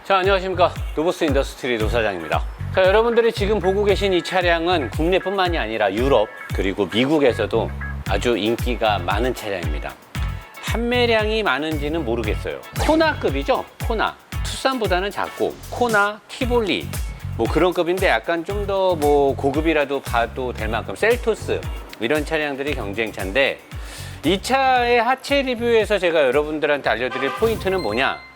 자, 안녕하십니까. 노보스 인더스트리 노사장입니다. 자, 여러분들이 지금 보고 계신 이 차량은 국내뿐만이 아니라 유럽 그리고 미국에서도 아주 인기가 많은 차량입니다. 판매량이 많은지는 모르겠어요. 코나급이죠. 코나. 투싼보다는 작고 코나, 티볼리 뭐 그런 급인데 약간 좀 더 뭐 고급이라도 봐도 될 만큼 셀토스 이런 차량들이 경쟁차인데, 이 차의 하체 리뷰에서 제가 여러분들한테 알려드릴 포인트는 뭐냐,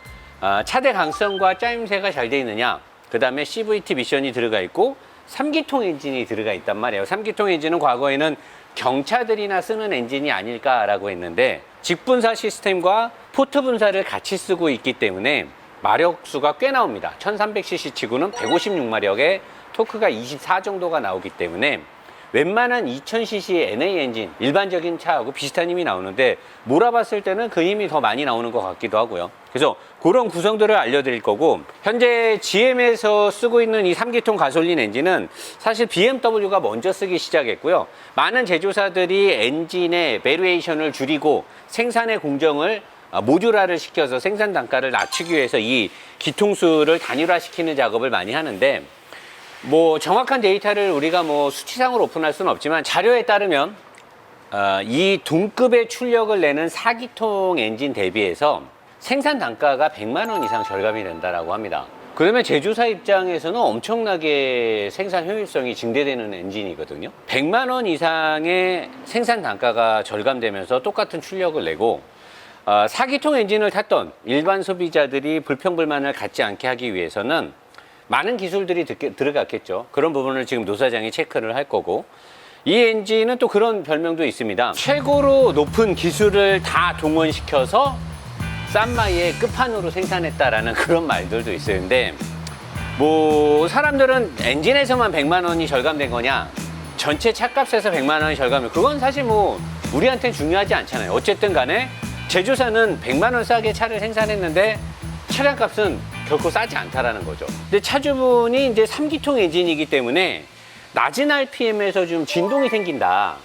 차대 강성과 짜임새가 잘 돼 있느냐, 그 다음에 CVT 미션이 들어가 있고 3기통 엔진이 들어가 있단 말이에요. 3기통 엔진은 과거에는 경차들이나 쓰는 엔진이 아닐까라고 했는데, 직분사 시스템과 포트 분사를 같이 쓰고 있기 때문에 마력수가 꽤 나옵니다. 1300cc 치고는 156마력에 토크가 24 정도가 나오기 때문에 웬만한 2000cc NA 엔진, 일반적인 차하고 비슷한 힘이 나오는데, 몰아봤을 때는 그 힘이 더 많이 나오는 것 같기도 하고요. 그래서 그런 구성들을 알려드릴 거고, 현재 GM에서 쓰고 있는 이 3기통 가솔린 엔진은 사실 BMW가 먼저 쓰기 시작했고요. 많은 제조사들이 엔진의 베리에이션을 줄이고 생산의 공정을 모듈화를 시켜서 생산 단가를 낮추기 위해서 이 기통수를 단일화시키는 작업을 많이 하는데, 뭐 정확한 데이터를 우리가 뭐 수치상으로 오픈할 수는 없지만 자료에 따르면 이 동급의 출력을 내는 4기통 엔진 대비해서 생산 단가가 100만 원 이상 절감이 된다라고 합니다. 그러면 제조사 입장에서는 엄청나게 생산 효율성이 증대되는 엔진이거든요. 100만 원 이상의 생산 단가가 절감되면서 똑같은 출력을 내고, 4기통 엔진을 탔던 일반 소비자들이 불평불만을 갖지 않게 하기 위해서는 많은 기술들이 들어갔겠죠. 그런 부분을 지금 노사장이 체크를 할 거고, 이 엔진은 또 그런 별명도 있습니다. 최고로 높은 기술을 다 동원시켜서 싼마이의 끝판으로 생산했다라는 그런 말들도 있어요. 근데 뭐 사람들은 엔진에서만 100만 원이 절감된 거냐, 전체 차값에서 100만 원이 절감이, 그건 사실 뭐 우리한테는 중요하지 않잖아요. 어쨌든 간에 제조사는 100만 원 싸게 차를 생산했는데 차량값은 결코 싸지 않다라는 거죠. 근데 차주분이 이제 3기통 엔진이기 때문에 낮은 RPM에서 좀 진동이 생긴다.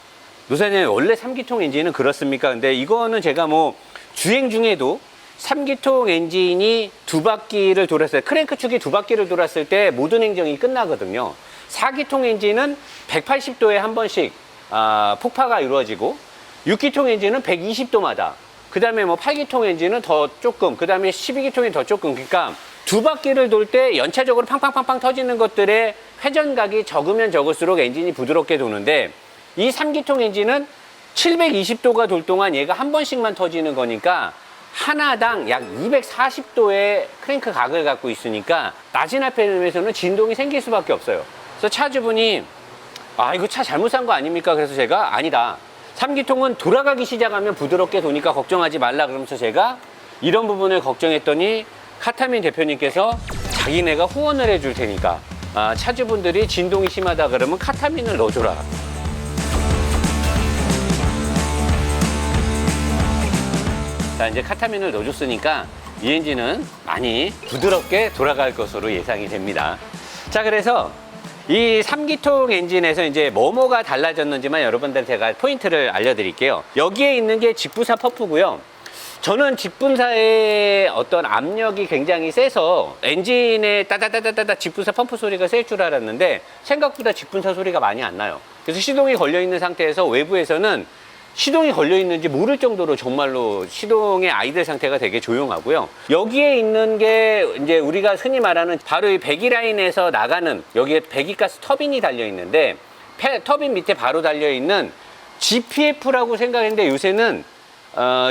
노사장님, 원래 3기통 엔진은 그렇습니까? 근데 이거는 제가 뭐 주행 중에도 3기통 엔진이 두 바퀴를 돌았을 때, 크랭크 축이 두 바퀴를 돌았을 때 모든 행정이 끝나거든요. 4기통 엔진은 180도에 한 번씩 폭파가 이루어지고, 6기통 엔진은 120도마다, 그 다음에 뭐 8기통 엔진은 더 조금, 그 다음에 12기통이 더 조금, 그러니까 두 바퀴를 돌 때 연차적으로 팡팡팡팡 터지는 것들의 회전각이 적으면 적을수록 엔진이 부드럽게 도는데, 이 3기통 엔진은 720도가 돌 동안 얘가 한 번씩만 터지는 거니까 하나당 약 240도의 크랭크 각을 갖고 있으니까 낮은 RPM에서는 진동이 생길 수밖에 없어요. 그래서 차주분이 이거 차 잘못 산 거 아닙니까? 그래서 제가 아니다, 3기통은 돌아가기 시작하면 부드럽게 도니까 걱정하지 말라 그러면서 제가 이런 부분을 걱정했더니 카타민 대표님께서 자기네가 후원을 해줄 테니까 차주분들이 진동이 심하다 그러면 카타민을 넣어줘라. 자, 이제 카타민을 넣어줬으니까 이 엔진은 많이 부드럽게 돌아갈 것으로 예상이 됩니다. 자, 그래서 이 3기통 엔진에서 이제 뭐가 달라졌는지만 여러분들한테 제가 포인트를 알려드릴게요. 여기에 있는 게 직분사 펌프고요. 저는 직분사의 어떤 압력이 굉장히 세서 엔진에 따다다다다다 직분사 펌프 소리가 셀 줄 알았는데 생각보다 직분사 소리가 많이 안 나요. 그래서 시동이 걸려 있는 상태에서 외부에서는 시동이 걸려 있는지 모를 정도로 정말로 시동의 아이들 상태가 되게 조용하고요. 여기에 있는 게 이제 우리가 흔히 말하는 바로 이 배기 라인에서 나가는, 여기에 배기가스 터빈이 달려 있는데, 터빈 밑에 바로 달려 있는 GPF라고 생각했는데, 요새는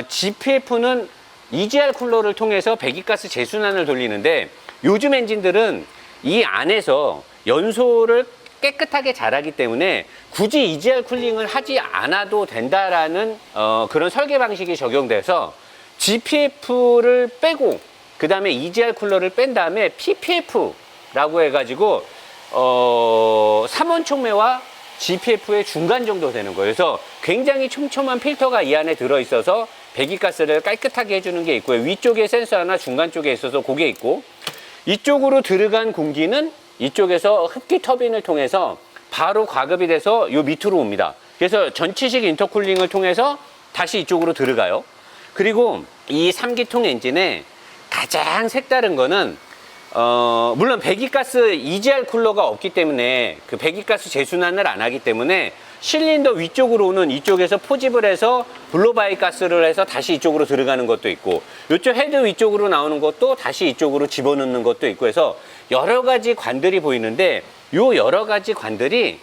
GPF는 EGR 쿨러를 통해서 배기가스 재순환을 돌리는데, 요즘 엔진들은 이 안에서 연소를 깨끗하게 잘하기 때문에 굳이 EGR 쿨링을 하지 않아도 된다라는 그런 설계 방식이 적용돼서 GPF를 빼고 그 다음에 EGR 쿨러를 뺀 다음에 PPF라고 해가지고 3원 촉매와 GPF의 중간 정도 되는 거예요. 그래서 굉장히 촘촘한 필터가 이 안에 들어있어서 배기가스를 깨끗하게 해주는 게 있고요. 위쪽에 센서 하나 중간 쪽에 있어서 그게 있고, 이쪽으로 들어간 공기는 이쪽에서 흡기 터빈을 통해서 바로 과급이 돼서 요 밑으로 옵니다. 그래서 전치식 인터쿨링을 통해서 다시 이쪽으로 들어가요. 그리고 이 3기통 엔진의 가장 색다른 거는 물론 배기가스 EGR 쿨러가 없기 때문에 그 배기가스 재순환을 안 하기 때문에 실린더 위쪽으로 오는 이쪽에서 포집을 해서 블로바이 가스를 해서 다시 이쪽으로 들어가는 것도 있고, 이쪽 헤드 위쪽으로 나오는 것도 다시 이쪽으로 집어넣는 것도 있고 해서 여러 가지 관들이 보이는데, 요 여러 가지 관들이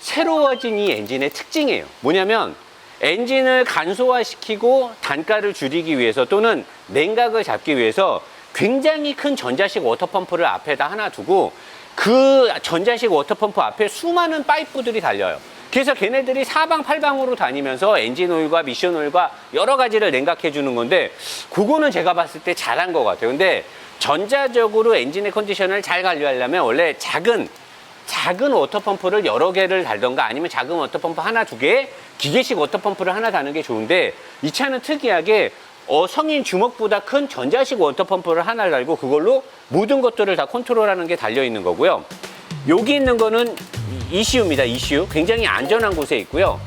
새로워진 이 엔진의 특징이에요. 뭐냐면 엔진을 간소화시키고 단가를 줄이기 위해서 또는 냉각을 잡기 위해서 굉장히 큰 전자식 워터펌프를 앞에다 하나 두고 그 전자식 워터펌프 앞에 수많은 파이프들이 달려요. 그래서 걔네들이 사방팔방으로 다니면서 엔진 오일과 미션 오일과 여러 가지를 냉각해 주는 건데, 그거는 제가 봤을 때 잘한 것 같아요. 근데 전자적으로 엔진의 컨디션을 잘 관리하려면 원래 작은 워터펌프를 여러 개를 달던가 아니면 작은 워터펌프 하나 두 개, 기계식 워터펌프를 하나 다는 게 좋은데, 이 차는 특이하게 성인 주먹보다 큰 전자식 워터펌프를 하나 달고 그걸로 모든 것들을 다 컨트롤하는 게 달려 있는 거고요. 여기 있는 거는 ECU입니다. ECU. 굉장히 안전한 곳에 있고요.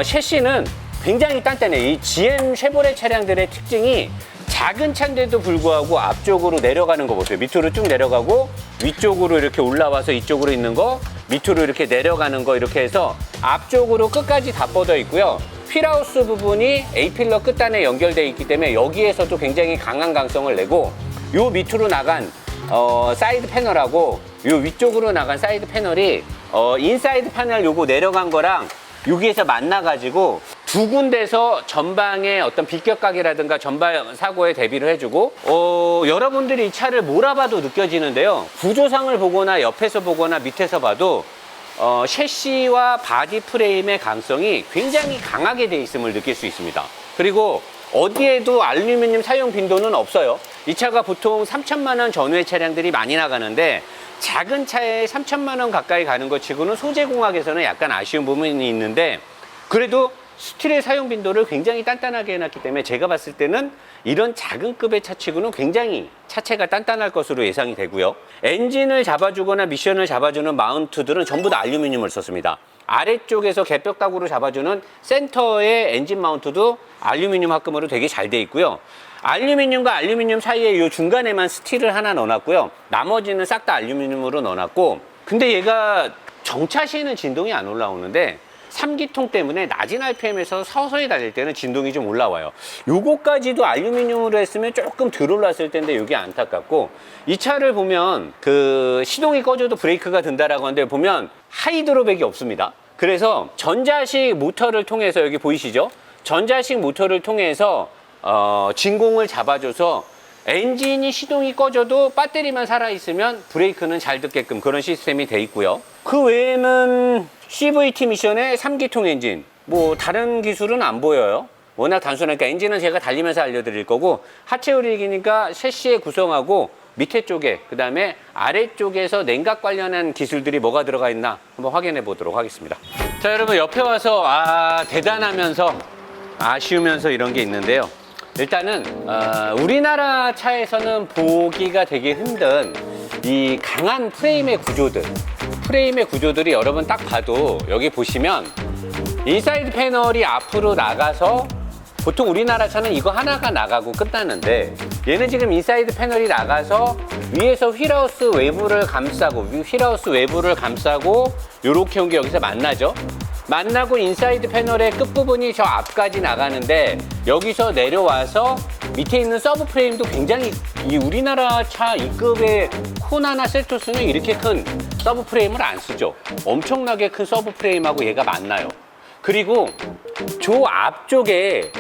셰시는 굉장히 단단해요. 이 GM 쉐보레 차량들의 특징이 작은 차인데도 불구하고 앞쪽으로 내려가는 거 보세요. 밑으로 쭉 내려가고 위쪽으로 이렇게 올라와서 이쪽으로 있는 거, 밑으로 이렇게 내려가는 거, 이렇게 해서 앞쪽으로 끝까지 다 뻗어 있고요. 휠하우스 부분이 A필러 끝단에 연결되어 있기 때문에 여기에서도 굉장히 강한 강성을 내고, 요 밑으로 나간 사이드 패널하고 요 위쪽으로 나간 사이드 패널이 인사이드 패널 요거 내려간 거랑 여기에서 만나가지고 두 군데서 전방의 어떤 비격각이라든가 전방 사고에 대비를 해주고, 여러분들이 이 차를 몰아봐도 느껴지는데요. 구조상을 보거나 옆에서 보거나 밑에서 봐도 셰시와 바디 프레임의 강성이 굉장히 강하게 돼 있음을 느낄 수 있습니다. 그리고 어디에도 알루미늄 사용 빈도는 없어요. 이 차가 보통 3천만 원 전후의 차량들이 많이 나가는데, 작은 차에 3천만 원 가까이 가는 것 치고는 소재공학에서는 약간 아쉬운 부분이 있는데, 그래도 스틸의 사용 빈도를 굉장히 단단하게 해놨기 때문에 제가 봤을 때는 이런 작은 급의 차치고는 굉장히 차체가 단단할 것으로 예상이 되고요. 엔진을 잡아주거나 미션을 잡아주는 마운트들은 전부 다 알루미늄을 썼습니다. 아래쪽에서 개벽각으로 잡아주는 센터의 엔진 마운트도 알루미늄 합금으로 되게 잘 돼 있고요. 알루미늄과 알루미늄 사이에 이 중간에만 스틸을 하나 넣어놨고요. 나머지는 싹 다 알루미늄으로 넣어놨고, 근데 얘가 정차 시에는 진동이 안 올라오는데 3기통 때문에 낮은 RPM에서 서서히 달릴 때는 진동이 좀 올라와요. 요거까지도 알루미늄으로 했으면 조금 덜 올랐을 텐데 이게 안타깝고, 이 차를 보면 그 시동이 꺼져도 브레이크가 든다라고 하는데 보면 하이드로백이 없습니다. 그래서 전자식 모터를 통해서, 여기 보이시죠? 전자식 모터를 통해서 진공을 잡아줘서 엔진이 시동이 꺼져도 배터리만 살아있으면 브레이크는 잘 듣게끔 그런 시스템이 돼 있고요. 그 외에는 CVT 미션의 3기통 엔진, 뭐 다른 기술은 안 보여요. 워낙 단순하니까 엔진은 제가 달리면서 알려드릴 거고, 하체 오일기니까 셰시에 구성하고 밑에 쪽에, 그 다음에 아래쪽에서 냉각 관련한 기술들이 뭐가 들어가 있나 한번 확인해 보도록 하겠습니다. 자, 여러분 옆에 와서 대단하면서 아쉬우면서 이런 게 있는데요. 일단은 우리나라 차에서는 보기가 되게 힘든 이 강한 프레임의 구조들이 여러분 딱 봐도, 여기 보시면 인사이드 패널이 앞으로 나가서, 보통 우리나라 차는 이거 하나가 나가고 끝나는데 얘는 지금 인사이드 패널이 나가서 위에서 휠하우스 외부를 감싸고 요렇게 온 게 여기서 만나죠. 만나고 인사이드 패널의 끝부분이 저 앞까지 나가는데, 여기서 내려와서 밑에 있는 서브 프레임도 굉장히, 이 우리나라 차 2급의 코나나 셀토스는 이렇게 큰 서브 프레임을 안 쓰죠. 엄청나게 큰 서브 프레임하고 얘가 만나요. 그리고 저 앞쪽에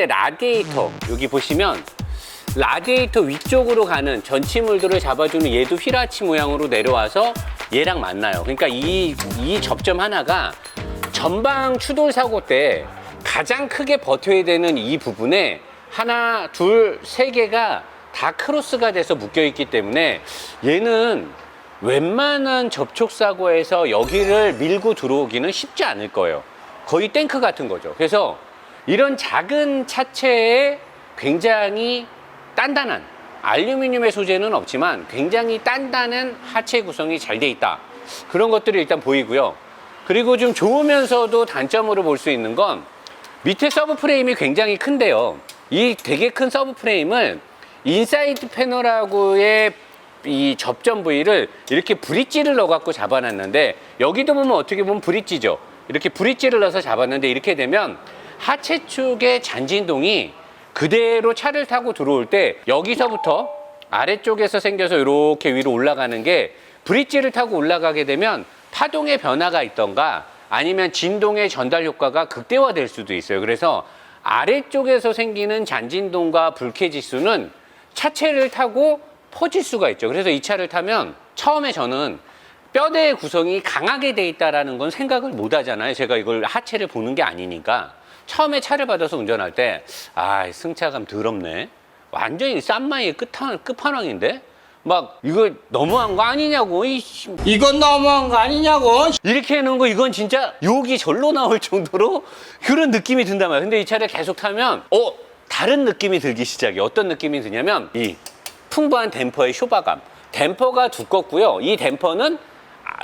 라디에이터, 여기 보시면 라디에이터 위쪽으로 가는 전치물들을 잡아주는 얘도 휠아치 모양으로 내려와서 얘랑 만나요. 그러니까 이 접점 하나가 전방 추돌 사고 때 가장 크게 버텨야 되는 이 부분에 하나, 둘, 세 개가 다 크로스가 돼서 묶여 있기 때문에 얘는 웬만한 접촉 사고에서 여기를 밀고 들어오기는 쉽지 않을 거예요. 거의 탱크 같은 거죠. 그래서 이런 작은 차체에 굉장히 단단한, 알루미늄의 소재는 없지만 굉장히 단단한 하체 구성이 잘 돼 있다. 그런 것들이 일단 보이고요. 그리고 좀 좋으면서도 단점으로 볼 수 있는 건 밑에 서브 프레임이 굉장히 큰데요. 이 되게 큰 서브 프레임을 인사이드 패널하고의 이 접점 부위를 이렇게 브릿지를 넣어갖고 잡아놨는데, 여기도 보면 어떻게 보면 브릿지죠. 이렇게 브릿지를 넣어서 잡았는데, 이렇게 되면 하체 쪽의 잔진동이 그대로 차를 타고 들어올 때 여기서부터 아래쪽에서 생겨서 이렇게 위로 올라가는 게, 브릿지를 타고 올라가게 되면 파동의 변화가 있던가 아니면 진동의 전달 효과가 극대화될 수도 있어요. 그래서 아래쪽에서 생기는 잔진동과 불쾌지수는 차체를 타고 퍼질 수가 있죠. 그래서 이 차를 타면 처음에 저는 뼈대의 구성이 강하게 돼 있다라는 건 생각을 못 하잖아요. 제가 이걸 하체를 보는 게 아니니까. 처음에 차를 받아서 운전할 때, 아, 승차감 더럽네. 완전히 싼마이의 끝판왕인데? 막, 이거 너무한 거 아니냐고. 이건 너무한 거 아니냐고. 이렇게 해놓은 거, 이건 진짜 욕이 절로 나올 정도로 그런 느낌이 든단 말이에요. 근데 이 차를 계속 타면, 다른 느낌이 들기 시작해. 어떤 느낌이 드냐면, 이 풍부한 댐퍼의 쇼바감. 댐퍼가 두껍고요. 이 댐퍼는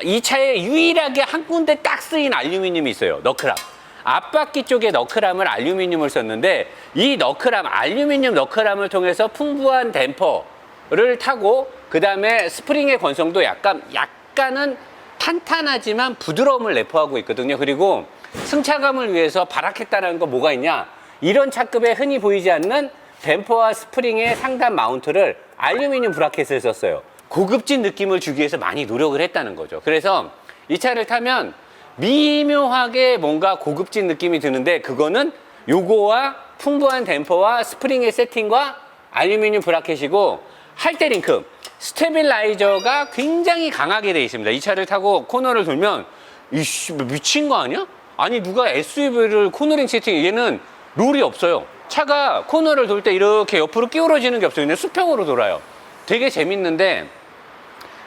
이 차에 유일하게 한 군데 딱 쓰인 알루미늄이 있어요. 너클함. 앞바퀴 쪽에 너클함을 알루미늄을 썼는데, 이 너클함, 알루미늄 너클함을 통해서 풍부한 댐퍼를 타고, 그 다음에 스프링의 건성도 약간은 탄탄하지만 부드러움을 내포하고 있거든요. 그리고 승차감을 위해서 발악했다는 건 뭐가 있냐? 이런 차급에 흔히 보이지 않는 댐퍼와 스프링의 상단 마운트를 알루미늄 브라켓을 썼어요. 고급진 느낌을 주기 위해서 많이 노력을 했다는 거죠. 그래서 이 차를 타면 미묘하게 뭔가 고급진 느낌이 드는데, 그거는 요거와 풍부한 댐퍼와 스프링의 세팅과 알루미늄 브라켓이고, 할때링크, 스테빌라이저가 굉장히 강하게 되어 있습니다. 이 차를 타고 코너를 돌면, 이씨, 미친 거 아니야? 아니, 누가 SUV를 코너링 세팅, 얘는 룰이 없어요. 차가 코너를 돌 때 이렇게 옆으로 끼우러지는 게 없어요. 그냥 수평으로 돌아요. 되게 재밌는데,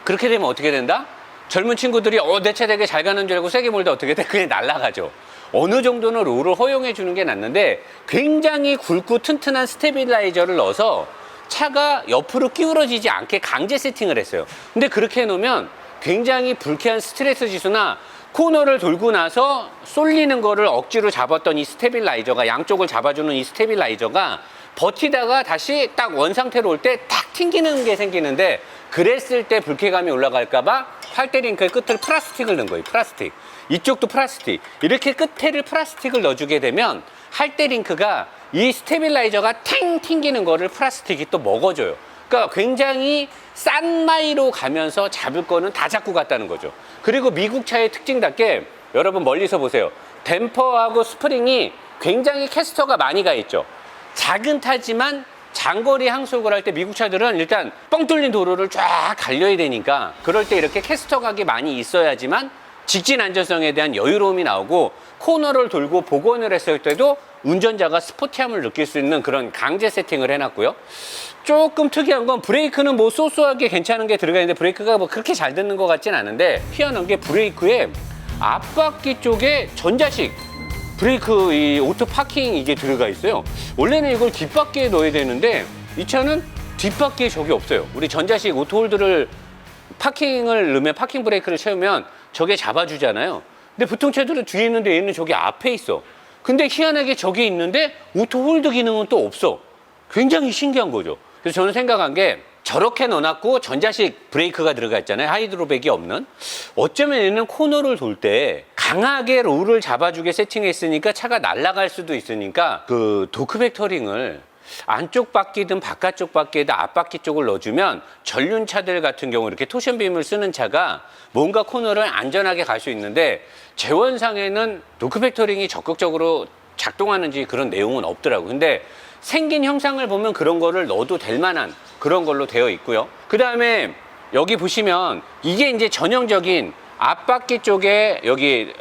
그렇게 되면 어떻게 된다? 젊은 친구들이 내 차 되게 잘 가는 줄 알고 세게 몰다 어떻게 돼? 그냥 날아가죠. 어느 정도는 롤을 허용해 주는 게 낫는데, 굉장히 굵고 튼튼한 스테빌라이저를 넣어서 차가 옆으로 끼우러지지 않게 강제 세팅을 했어요. 근데 그렇게 해놓으면 굉장히 불쾌한 스트레스 지수나, 코너를 돌고 나서 쏠리는 거를 억지로 잡았던 이 스테빌라이저가, 양쪽을 잡아주는 이 스테빌라이저가 버티다가 다시 딱 원상태로 올 때 탁 튕기는 게 생기는데, 그랬을 때 불쾌감이 올라갈까봐 팔대링크의 끝을 플라스틱을 넣은 거예요. 플라스틱. 이쪽도 플라스틱. 이렇게 끝에를 플라스틱을 넣어주게 되면 할때링크가 이 스테빌라이저가 탱 튕기는 거를 플라스틱이 또 먹어줘요. 그러니까 굉장히 싼 마이로 가면서 잡을 거는 다 잡고 갔다는 거죠. 그리고 미국 차의 특징답게, 여러분 멀리서 보세요. 댐퍼하고 스프링이 굉장히 캐스터가 많이 가 있죠. 작은 타지만 장거리 항속을 할 때 미국 차들은 일단 뻥 뚫린 도로를 쫙 달려야 되니까, 그럴 때 이렇게 캐스터 각이 많이 있어야지만 직진 안전성에 대한 여유로움이 나오고, 코너를 돌고 복원을 했을 때도 운전자가 스포티함을 느낄 수 있는 그런 강제 세팅을 해놨고요. 조금 특이한 건, 브레이크는 뭐 소소하게 괜찮은 게 들어가 있는데, 브레이크가 뭐 그렇게 잘 듣는 것 같진 않은데, 희한한 게 브레이크에 앞바퀴 쪽에 전자식 브레이크, 이 오토 파킹 이게 들어가 있어요. 원래는 이걸 뒷바퀴에 넣어야 되는데, 이 차는 뒷바퀴에 저게 없어요. 우리 전자식 오토 홀드를 파킹을 넣으면, 파킹 브레이크를 채우면 저게 잡아주잖아요. 근데 보통 차들은 뒤에 있는데 얘는 저기 앞에 있어. 근데 희한하게 저기 있는데 오토 홀드 기능은 또 없어. 굉장히 신기한 거죠. 그래서 저는 생각한 게, 저렇게 넣어놨고 전자식 브레이크가 들어가 있잖아요. 하이드로백이 없는. 어쩌면 얘는 코너를 돌 때 강하게 롤을 잡아주게 세팅했으니까 차가 날아갈 수도 있으니까, 그 도크 벡터링을 안쪽 바퀴든 바깥쪽 바퀴에다 앞바퀴 쪽을 넣어주면, 전륜차들 같은 경우 이렇게 토션빔을 쓰는 차가 뭔가 코너를 안전하게 갈 수 있는데, 재원상에는 도크 벡터링이 적극적으로 작동하는지 그런 내용은 없더라고요. 근데 생긴 형상을 보면 그런 거를 넣어도 될 만한 그런 걸로 되어 있고요. 그 다음에 여기 보시면 이게 이제 전형적인 앞바퀴 쪽에, 여기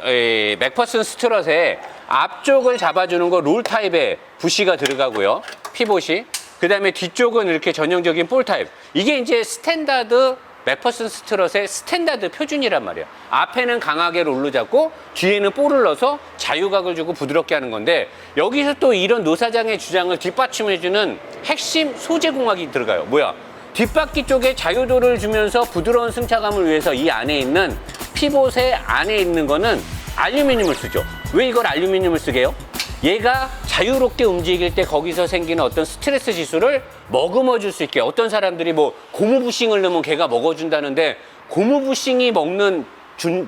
맥퍼슨 스트럿에 앞쪽을 잡아주는 거 롤 타입의 부시가 들어가고요. 피봇이. 그 다음에 뒤쪽은 이렇게 전형적인 볼 타입. 이게 이제 스탠다드 맥퍼슨 스트럿의 스탠다드 표준이란 말이야. 앞에는 강하게 롤로 잡고 뒤에는 볼을 넣어서 자유각을 주고 부드럽게 하는 건데, 여기서 또 이런 노사장의 주장을 뒷받침해주는 핵심 소재 공학이 들어가요. 뭐야? 뒷바퀴 쪽에 자유도를 주면서 부드러운 승차감을 위해서 이 안에 있는 피봇의 안에 있는 거는 알루미늄을 쓰죠. 왜 이걸 알루미늄을 쓰게요? 얘가 자유롭게 움직일 때 거기서 생기는 어떤 스트레스 지수를 머금어 줄 수 있게, 어떤 사람들이 뭐 고무부싱을 넣으면 걔가 먹어준다는데 고무부싱이 먹는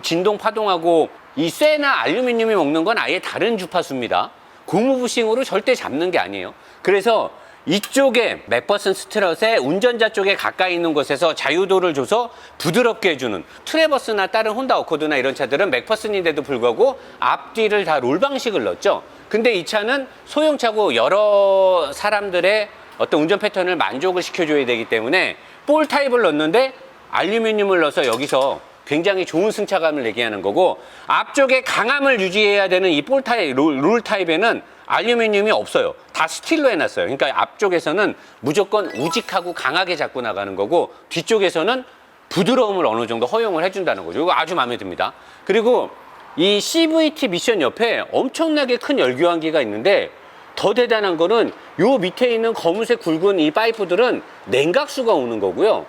진동 파동하고 이 쇠나 알루미늄이 먹는 건 아예 다른 주파수입니다. 고무부싱으로 절대 잡는 게 아니에요. 그래서 이쪽에 맥퍼슨 스트럿의 운전자 쪽에 가까이 있는 곳에서 자유도를 줘서 부드럽게 해주는, 트래버스나 다른 혼다 어코드나 이런 차들은 맥퍼슨인데도 불구하고 앞뒤를 다 롤 방식을 넣었죠. 근데 이 차는 소형차고 여러 사람들의 어떤 운전 패턴을 만족을 시켜줘야 되기 때문에 볼 타입을 넣었는데 알루미늄을 넣어서 여기서 굉장히 좋은 승차감을 내게 하는 거고, 앞쪽에 강함을 유지해야 되는 이 볼 타입, 롤 타입에는 알루미늄이 없어요. 다 스틸로 해놨어요. 그러니까 앞쪽에서는 무조건 우직하고 강하게 잡고 나가는 거고, 뒤쪽에서는 부드러움을 어느 정도 허용을 해준다는 거죠. 이거 아주 마음에 듭니다. 그리고 이 CVT 미션 옆에 엄청나게 큰 열교환기가 있는데, 더 대단한 거는 요 밑에 있는 검은색 굵은 이 파이프들은 냉각수가 오는 거고요.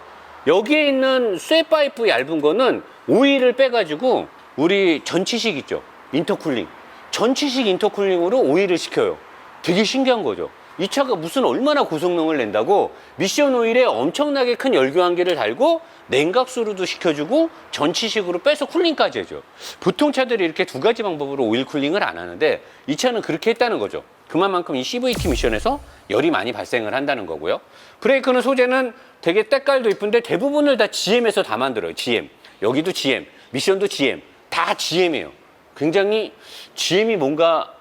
여기에 있는 쇠 파이프 얇은 거는 오일을 빼가지고 우리 전치식 있죠, 인터쿨링, 전치식 인터쿨링으로 오일을 시켜요. 되게 신기한 거죠. 이 차가 무슨 얼마나 고성능을 낸다고 미션 오일에 엄청나게 큰 열교환기를 달고 냉각수로도 시켜주고 전치식으로 빼서 쿨링까지 해줘. 보통 차들이 이렇게 두 가지 방법으로 오일 쿨링을 안 하는데 이 차는 그렇게 했다는 거죠. 그만큼 이 CVT 미션에서 열이 많이 발생을 한다는 거고요. 브레이크는 소재는 되게 때깔도 이쁜데 대부분을 다 GM에서 다 만들어요. GM. 여기도 GM, 미션도 GM, 다 GM이에요. 굉장히 GM이 뭔가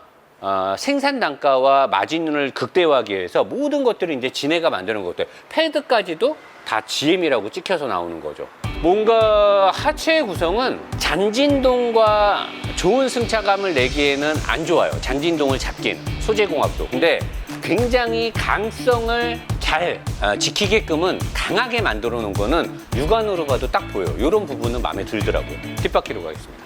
생산 단가와 마진을 극대화하기 위해서 모든 것들을 이제 지네가 만드는 것들, 패드까지도 다 GM이라고 찍혀서 나오는 거죠. 뭔가 하체의 구성은 잔진동과 좋은 승차감을 내기에는 안 좋아요. 잔진동을 잡긴, 소재공학도. 근데 굉장히 강성을 잘 지키게끔은 강하게 만들어 놓은 거는 육안으로 봐도 딱 보여요. 이런 부분은 마음에 들더라고요. 뒷바퀴로 가겠습니다.